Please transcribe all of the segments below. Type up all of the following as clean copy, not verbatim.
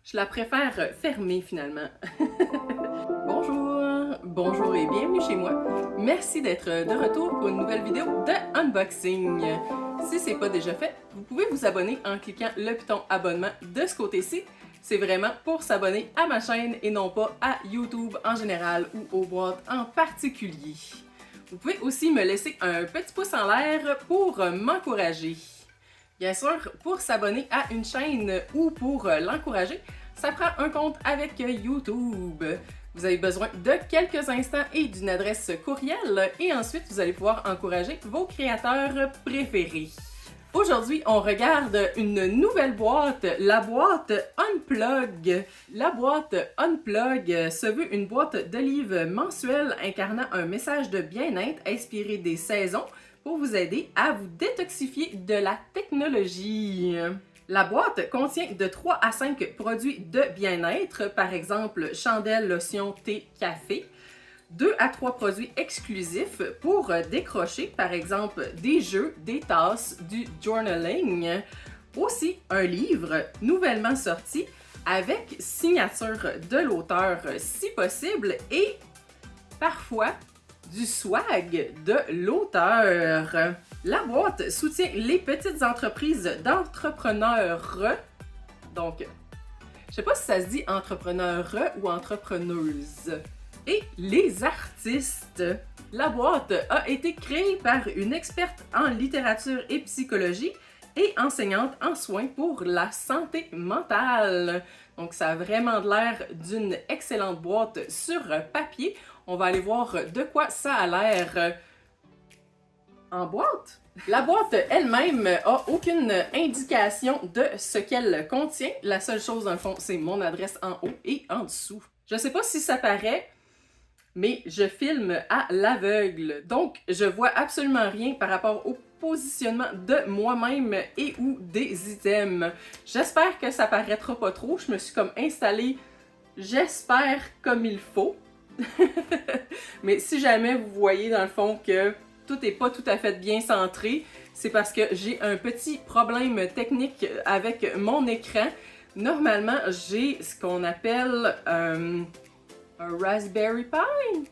Je la préfère fermée finalement. Bonjour et bienvenue chez moi. Merci d'être de retour pour une nouvelle vidéo de unboxing. Si c'est pas déjà fait, vous pouvez vous abonner en cliquant le piton abonnement de ce côté-ci. C'est vraiment pour s'abonner à ma chaîne et non pas à YouTube en général ou aux boîtes en particulier. Vous pouvez aussi me laisser un petit pouce en l'air pour m'encourager. Bien sûr, pour s'abonner à une chaîne ou pour l'encourager, ça prend un compte avec YouTube. Vous avez besoin de quelques instants et d'une adresse courriel et ensuite vous allez pouvoir encourager vos créateurs préférés. Aujourd'hui, on regarde une nouvelle boîte, la boîte Unplug. La boîte Unplug se veut une boîte de livres mensuelle incarnant un message de bien-être inspiré des saisons pour vous aider à vous détoxifier de la technologie. La boîte contient de 3 à 5 produits de bien-être, par exemple chandelle, lotion, thé, café. 2 à 3 produits exclusifs pour décrocher, par exemple des jeux, des tasses, du journaling. Aussi un livre nouvellement sorti avec signature de l'auteur si possible et parfois du swag de l'auteur. La boîte soutient les petites entreprises d'entrepreneurs. Donc, je sais pas si ça se dit entrepreneur ou entrepreneuse. Et les artistes. La boîte a été créée par une experte en littérature et psychologie et enseignante en soins pour la santé mentale. Donc ça a vraiment l'air d'une excellente boîte sur papier. On va aller voir de quoi ça a l'air en boîte. La boîte elle-même a aucune indication de ce qu'elle contient. La seule chose dans le fond, c'est mon adresse en haut et en dessous. Je sais pas si ça paraît, mais je filme à l'aveugle. Donc, je vois absolument rien par rapport au positionnement de moi-même et ou des items. J'espère que ça paraîtra pas trop. Je me suis comme installée, j'espère, comme il faut. Mais si jamais vous voyez dans le fond que tout n'est pas tout à fait bien centré, c'est parce que j'ai un petit problème technique avec mon écran. Normalement, j'ai ce qu'on appelle un Raspberry Pi?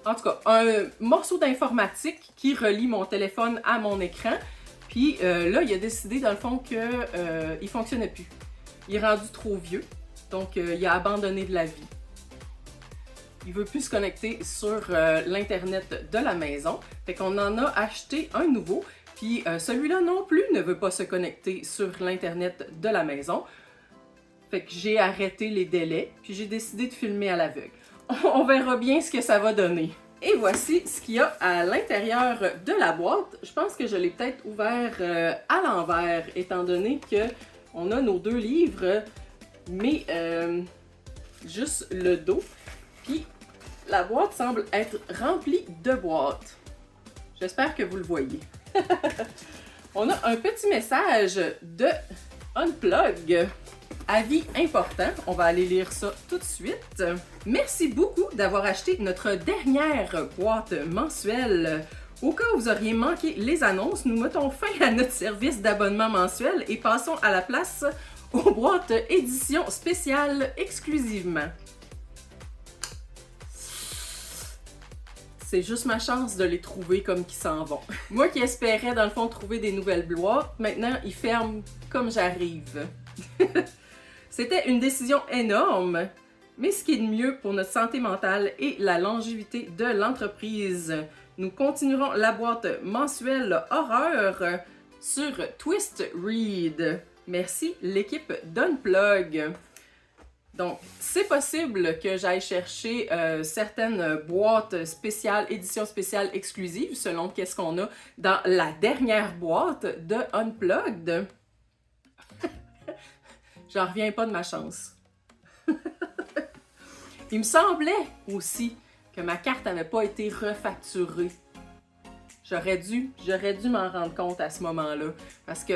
En tout cas, un morceau d'informatique qui relie mon téléphone à mon écran. Puis là, il a décidé dans le fond qu'il ne fonctionnait plus. Il est rendu trop vieux, donc il a abandonné de la vie. Il veut plus se connecter sur l'internet de la maison. Fait qu'on en a acheté un nouveau. Puis celui-là non plus ne veut pas se connecter sur l'internet de la maison. Fait que j'ai arrêté les délais, puis j'ai décidé de filmer à l'aveugle. On verra bien ce que ça va donner. Et voici ce qu'il y a à l'intérieur de la boîte. Je pense que je l'ai peut-être ouvert à l'envers, étant donné que on a nos deux livres, mais juste le dos. Puis la boîte semble être remplie de boîtes. J'espère que vous le voyez. On a un petit message de Unplug. Avis important, on va aller lire ça tout de suite. Merci beaucoup d'avoir acheté notre dernière boîte mensuelle. Au cas où vous auriez manqué les annonces, nous mettons fin à notre service d'abonnement mensuel et passons à la place aux boîtes édition spéciale exclusivement. C'est juste ma chance de les trouver comme qu'ils s'en vont. Moi qui espérais dans le fond trouver des nouvelles boîtes, maintenant ils ferment comme j'arrive. C'était une décision énorme, mais ce qui est de mieux pour notre santé mentale et la longévité de l'entreprise. Nous continuerons la boîte mensuelle horreur sur Twist Read. Merci l'équipe d'Unplug. Donc, c'est possible que j'aille chercher certaines boîtes spéciales, éditions spéciales exclusives, selon qu'est-ce qu'on a dans la dernière boîte de Unplugged. J'en reviens pas de ma chance. Il me semblait aussi que ma carte n'avait pas été refacturée. J'aurais dû m'en rendre compte à ce moment-là. Parce que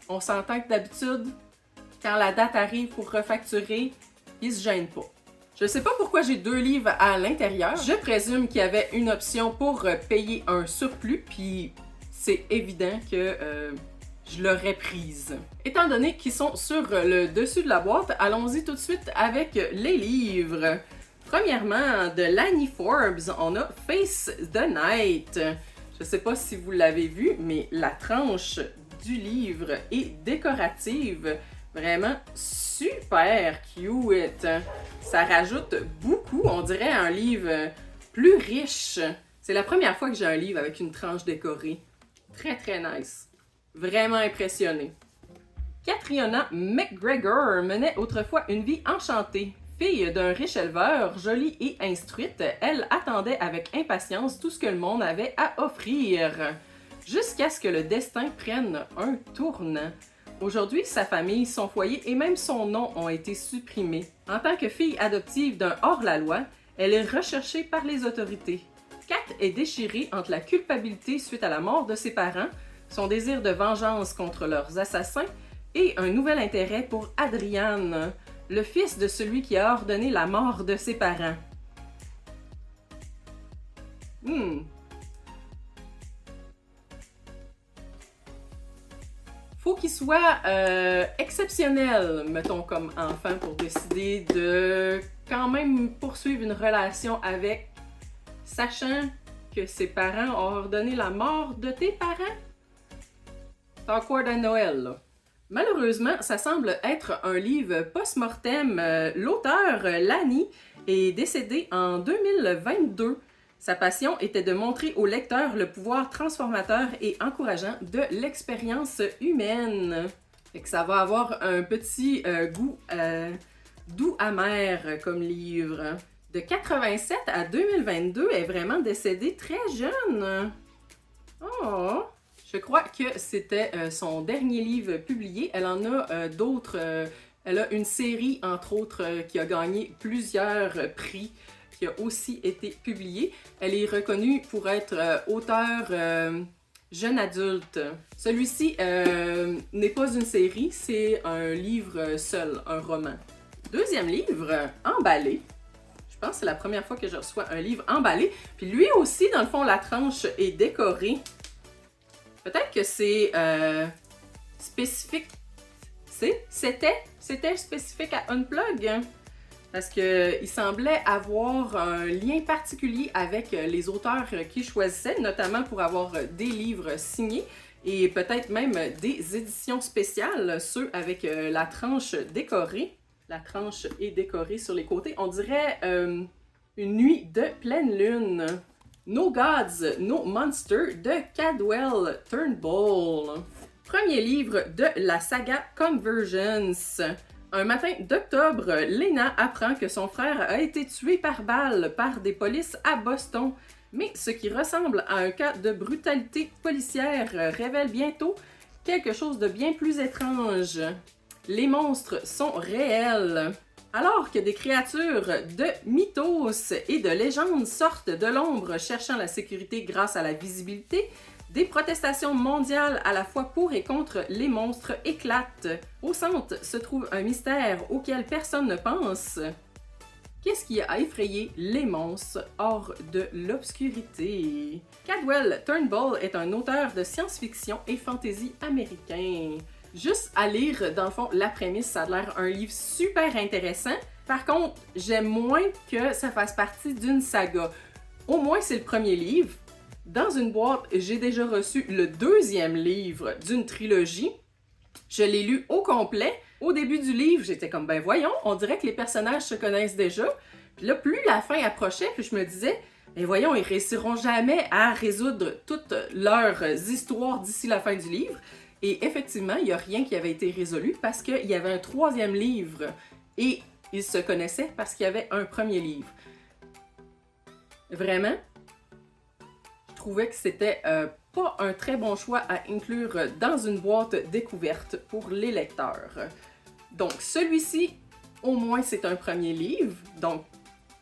on s'entend que d'habitude, quand la date arrive pour refacturer, ils se gênent pas. Je sais pas pourquoi j'ai deux livres à l'intérieur. Je présume qu'il y avait une option pour payer un surplus, puis c'est évident que je l'aurais prise. Étant donné qu'ils sont sur le dessus de la boîte, allons-y tout de suite avec les livres. Premièrement, de Lani Forbes, on a Face the Night. Je sais pas si vous l'avez vu, mais la tranche du livre est décorative. Vraiment super cute. Ça rajoute beaucoup, on dirait, un livre plus riche. C'est la première fois que j'ai un livre avec une tranche décorée. Très très nice. Vraiment impressionnée. Catriona McGregor menait autrefois une vie enchantée. Fille d'un riche éleveur, jolie et instruite, elle attendait avec impatience tout ce que le monde avait à offrir, jusqu'à ce que le destin prenne un tournant. Aujourd'hui, sa famille, son foyer et même son nom ont été supprimés. En tant que fille adoptive d'un hors-la-loi, elle est recherchée par les autorités. Kat est déchirée entre la culpabilité suite à la mort de ses parents, son désir de vengeance contre leurs assassins et un nouvel intérêt pour Adrian, le fils de celui qui a ordonné la mort de ses parents. Faut qu'il soit exceptionnel, mettons, comme enfant pour décider de quand même poursuivre une relation avec, sachant que ses parents ont ordonné la mort de tes parents. C'est awkward à Noël, là. Malheureusement, ça semble être un livre post-mortem. L'auteur, Lani, est décédé en 2022. Sa passion était de montrer au lecteur le pouvoir transformateur et encourageant de l'expérience humaine. Fait que ça va avoir un petit goût doux amer comme livre. De 87 à 2022, elle est vraiment décédée très jeune. Oh! Je crois que c'était son dernier livre publié. Elle en a d'autres. Elle a une série, entre autres, qui a gagné plusieurs prix, qui a aussi été publiée. Elle est reconnue pour être auteure jeune adulte. Celui-ci n'est pas une série, c'est un livre seul, un roman. Deuxième livre, emballé. Je pense que c'est la première fois que je reçois un livre emballé. Puis lui aussi, dans le fond, la tranche est décorée. Peut-être que c'est spécifique. C'était spécifique à Unplug. Parce qu'il semblait avoir un lien particulier avec les auteurs qu'il choisissait, notamment pour avoir des livres signés et peut-être même des éditions spéciales, ceux avec la tranche décorée. La tranche est décorée sur les côtés. On dirait une nuit de pleine lune. No Gods, No Monsters de Cadwell Turnbull. Premier livre de la saga Convergence. Un matin d'octobre, Lena apprend que son frère a été tué par balle par des polices à Boston. Mais ce qui ressemble à un cas de brutalité policière révèle bientôt quelque chose de bien plus étrange. Les monstres sont réels. Alors que des créatures de mythos et de légendes sortent de l'ombre cherchant la sécurité grâce à la visibilité, des protestations mondiales à la fois pour et contre les monstres éclatent. Au centre se trouve un mystère auquel personne ne pense. Qu'est-ce qui a effrayé les monstres hors de l'obscurité? Cadwell Turnbull est un auteur de science-fiction et fantasy américain. Juste à lire, dans le fond, la prémisse, ça a l'air un livre super intéressant. Par contre, j'aime moins que ça fasse partie d'une saga. Au moins, c'est le premier livre. Dans une boîte, j'ai déjà reçu le deuxième livre d'une trilogie. Je l'ai lu au complet. Au début du livre, j'étais comme, ben voyons, on dirait que les personnages se connaissent déjà. Puis là, plus la fin approchait, puis je me disais, ben voyons, ils réussiront jamais à résoudre toutes leurs histoires d'ici la fin du livre. Et effectivement, il n'y a rien qui avait été résolu parce qu'il y avait un troisième livre et ils se connaissaient parce qu'il y avait un premier livre. Vraiment, je trouvais que c'était pas un très bon choix à inclure dans une boîte découverte pour les lecteurs. Donc celui-ci, au moins c'est un premier livre, donc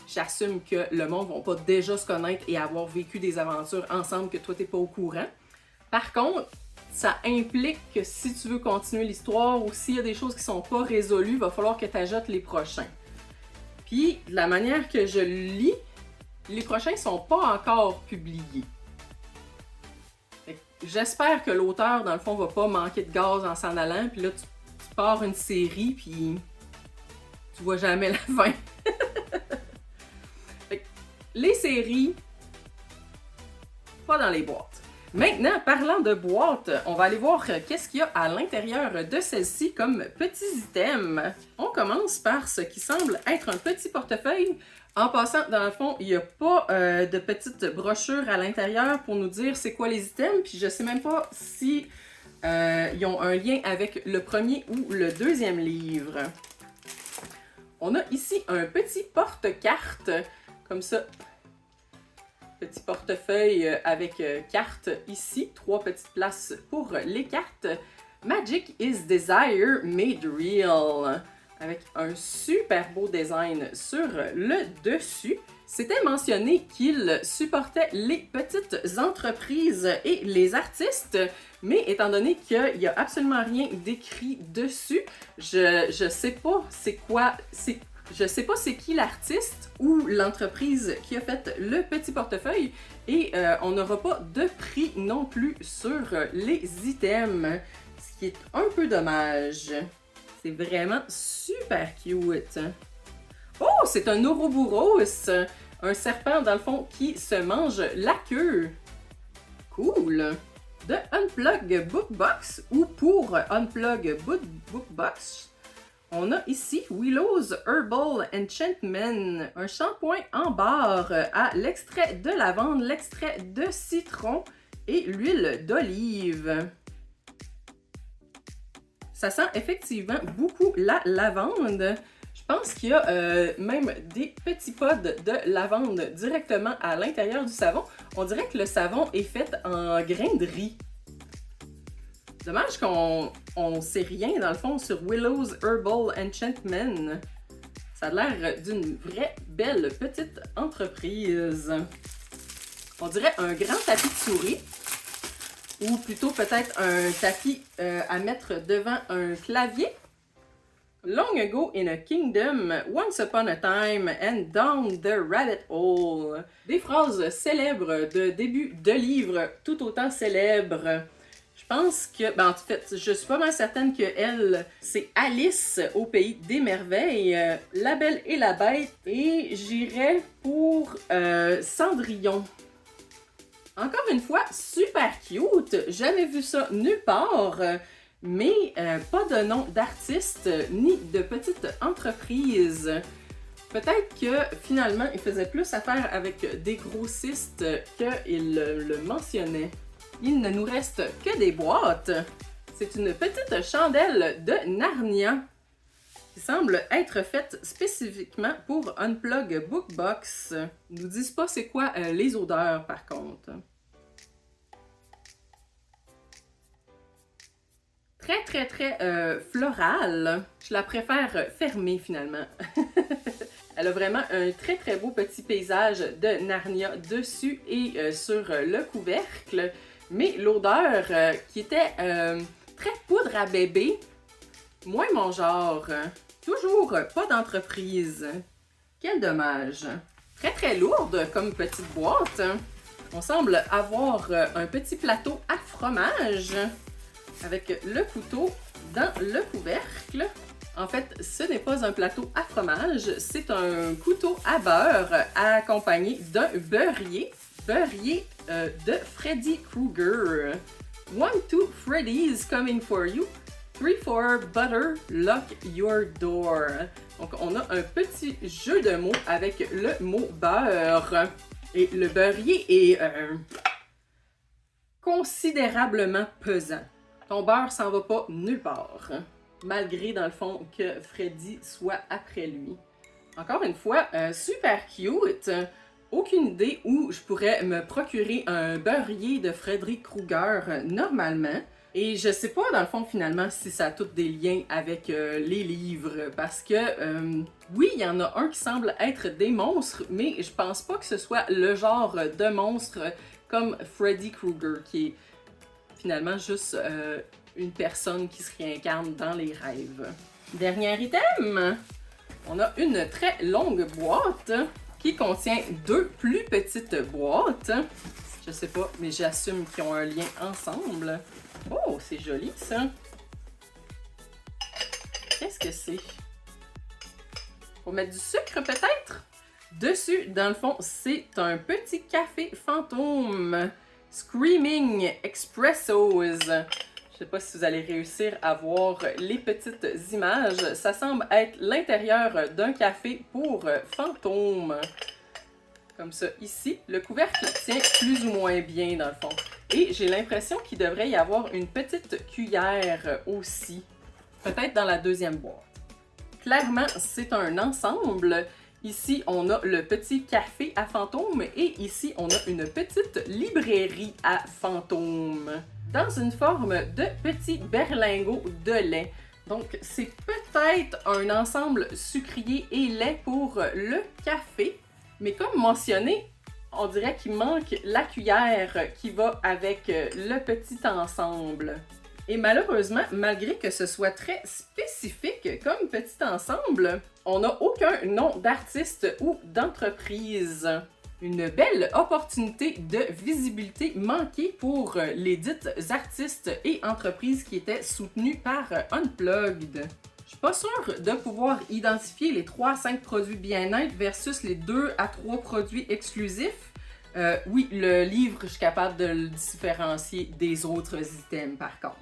j'assume que le monde ne va pas déjà se connaître et avoir vécu des aventures ensemble que toi t'es pas au courant. Par contre, ça implique que si tu veux continuer l'histoire ou s'il y a des choses qui sont pas résolues, il va falloir que tu ajoutes les prochains. Puis, de la manière que je lis, les prochains sont pas encore publiés. j'espère que l'auteur, dans le fond, va pas manquer de gaz en s'en allant, puis là, tu pars une série, puis tu vois jamais la fin. Les séries, pas dans les boîtes. Maintenant, parlant de boîtes, on va aller voir qu'est-ce qu'il y a à l'intérieur de celle-ci comme petits items. On commence par ce qui semble être un petit portefeuille. En passant, dans le fond, il n'y a pas de petite brochure à l'intérieur pour nous dire c'est quoi les items, puis je sais même pas si ils ont un lien avec le premier ou le deuxième livre. On a ici un petit porte-carte, comme ça. Petit portefeuille avec cartes ici, 3 petites places pour les cartes. Magic is Desire Made Real, avec un super beau design sur le dessus. C'était mentionné qu'il supportait les petites entreprises et les artistes, mais étant donné qu'il n'y a absolument rien d'écrit dessus, je sais pas c'est quoi, je sais pas c'est qui l'artiste ou l'entreprise qui a fait le petit portefeuille et on n'aura pas de prix non plus sur les items, ce qui est un peu dommage. C'est vraiment super cute. Oh, c'est un Ouroboros, un serpent dans le fond qui se mange la queue. Cool. De Unplug Bookbox ou pour Unplug Bookbox. On a ici Willow's Herbal Enchantment, un shampoing en barre à l'extrait de lavande, l'extrait de citron et l'huile d'olive. Ça sent effectivement beaucoup la lavande. Je pense qu'il y a même des petits pods de lavande directement à l'intérieur du savon. On dirait que le savon est fait en grains de riz. Dommage qu'on ne sait rien, dans le fond, sur Willow's Herbal Enchantment. Ça a l'air d'une vraie belle petite entreprise. On dirait un grand tapis de souris. Ou plutôt peut-être un tapis à mettre devant un clavier. Long ago in a kingdom, once upon a time, and down the rabbit hole. Des phrases célèbres de début de livre, tout autant célèbres. Je pense que, en fait, je suis pas mal certaine que elle, c'est Alice au pays des merveilles, La Belle et la Bête, et j'irais pour Cendrillon. Encore une fois, super cute, jamais vu ça nulle part, mais pas de nom d'artiste ni de petite entreprise. Peut-être que finalement, il faisait plus affaire avec des grossistes qu'il le mentionnait. Il ne nous reste que des boîtes. C'est une petite chandelle de Narnia qui semble être faite spécifiquement pour Unplug Bookbox. Ils nous disent pas c'est quoi les odeurs par contre. Très florale. Je la préfère fermée finalement. Elle a vraiment un très beau petit paysage de Narnia dessus et sur le couvercle. Mais l'odeur qui était très poudre à bébé, moins mon genre. Toujours pas d'entreprise. Quel dommage. Très lourde comme petite boîte. On semble avoir un petit plateau à fromage avec le couteau dans le couvercle. En fait, ce n'est pas un plateau à fromage, c'est un couteau à beurre accompagné d'un beurrier. Beurrier de Freddy Krueger. 1, 2 Freddy's coming for you. 3, 4 butter, lock your door. Donc, on a un petit jeu de mots avec le mot beurre. Et le beurrier est considérablement pesant. Ton beurre s'en va pas nulle part. Malgré, dans le fond, que Freddy soit après lui. Encore une fois, super cute. Aucune idée où je pourrais me procurer un beurrier de Freddy Krueger normalement. Et je sais pas, dans le fond, finalement, si ça a tous des liens avec les livres. Parce que, oui, il y en a un qui semble être des monstres, mais je pense pas que ce soit le genre de monstre comme Freddy Krueger, qui est finalement juste une personne qui se réincarne dans les rêves. Dernier item! On a une très longue boîte qui contient 2 plus petites boîtes. Je sais pas, mais j'assume qu'ils ont un lien ensemble. Oh, c'est joli ça! Qu'est-ce que c'est? Faut mettre du sucre peut-être? Dessus, dans le fond, c'est un petit café fantôme. Screaming Expressos. Je sais pas si vous allez réussir à voir les petites images. Ça semble être l'intérieur d'un café pour fantômes. Comme ça, ici, le couvercle tient plus ou moins bien dans le fond. Et j'ai l'impression qu'il devrait y avoir une petite cuillère aussi. Peut-être dans la deuxième boîte. Clairement, c'est un ensemble. Ici, on a le petit café à fantômes et ici, on a une petite librairie à fantômes. Dans une forme de petits berlingots de lait. Donc, c'est peut-être un ensemble sucrier et lait pour le café. Mais comme mentionné, on dirait qu'il manque la cuillère qui va avec le petit ensemble. Et malheureusement, malgré que ce soit très spécifique comme petit ensemble, on n'a aucun nom d'artiste ou d'entreprise. Une belle opportunité de visibilité manquée pour les dites artistes et entreprises qui étaient soutenues par Unplugged. Je suis pas sûre de pouvoir identifier les 3 à 5 produits bien-être versus les 2 à 3 produits exclusifs. Oui, le livre, je suis capable de le différencier des autres items par contre.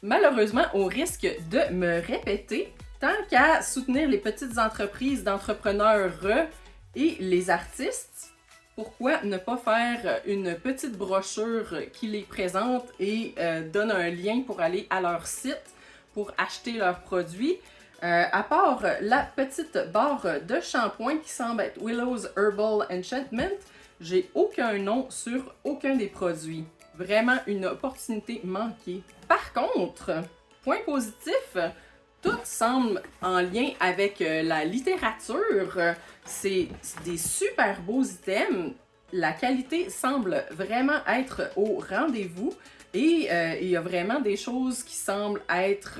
Malheureusement, au risque de me répéter, tant qu'à soutenir les petites entreprises d'entrepreneurs et les artistes, pourquoi ne pas faire une petite brochure qui les présente et donne un lien pour aller à leur site pour acheter leurs produits? À part la petite barre de shampoing qui semble être Willow's Herbal Enchantment, j'ai aucun nom sur aucun des produits. Vraiment une opportunité manquée. Par contre, point positif, tout semble en lien avec la littérature. C'est des super beaux items. La qualité semble vraiment être au rendez-vous. Et il y a vraiment des choses qui semblent être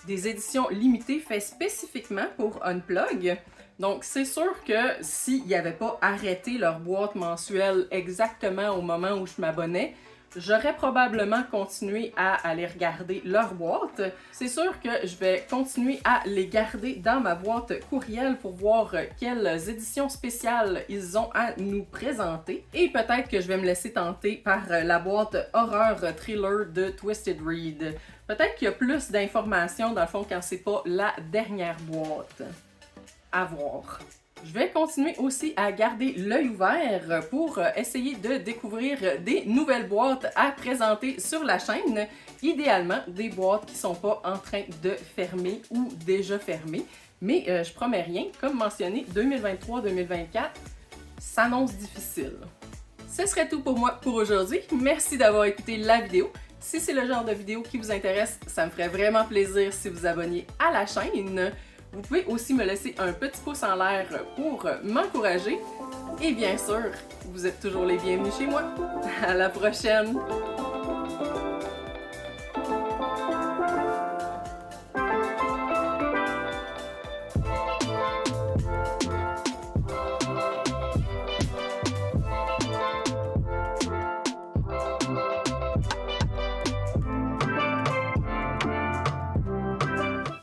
des éditions limitées faites spécifiquement pour Unplug. Donc, c'est sûr que s'ils n'avaient pas arrêté leur boîte mensuelle exactement au moment où je m'abonnais, j'aurais probablement continué à aller regarder leur boîte. C'est sûr que je vais continuer à les garder dans ma boîte courriel pour voir quelles éditions spéciales ils ont à nous présenter. Et peut-être que je vais me laisser tenter par la boîte horreur thriller de Twisted Read. Peut-être qu'il y a plus d'informations dans le fond quand c'est pas la dernière boîte. À voir. Je vais continuer aussi à garder l'œil ouvert pour essayer de découvrir des nouvelles boîtes à présenter sur la chaîne. Idéalement, des boîtes qui ne sont pas en train de fermer ou déjà fermées. Mais je promets rien. Comme mentionné, 2023-2024 s'annonce difficile. Ce serait tout pour moi pour aujourd'hui. Merci d'avoir écouté la vidéo. Si c'est le genre de vidéo qui vous intéresse, ça me ferait vraiment plaisir si vous abonniez à la chaîne. Vous pouvez aussi me laisser un petit pouce en l'air pour m'encourager. Et bien sûr, vous êtes toujours les bienvenus chez moi. À la prochaine!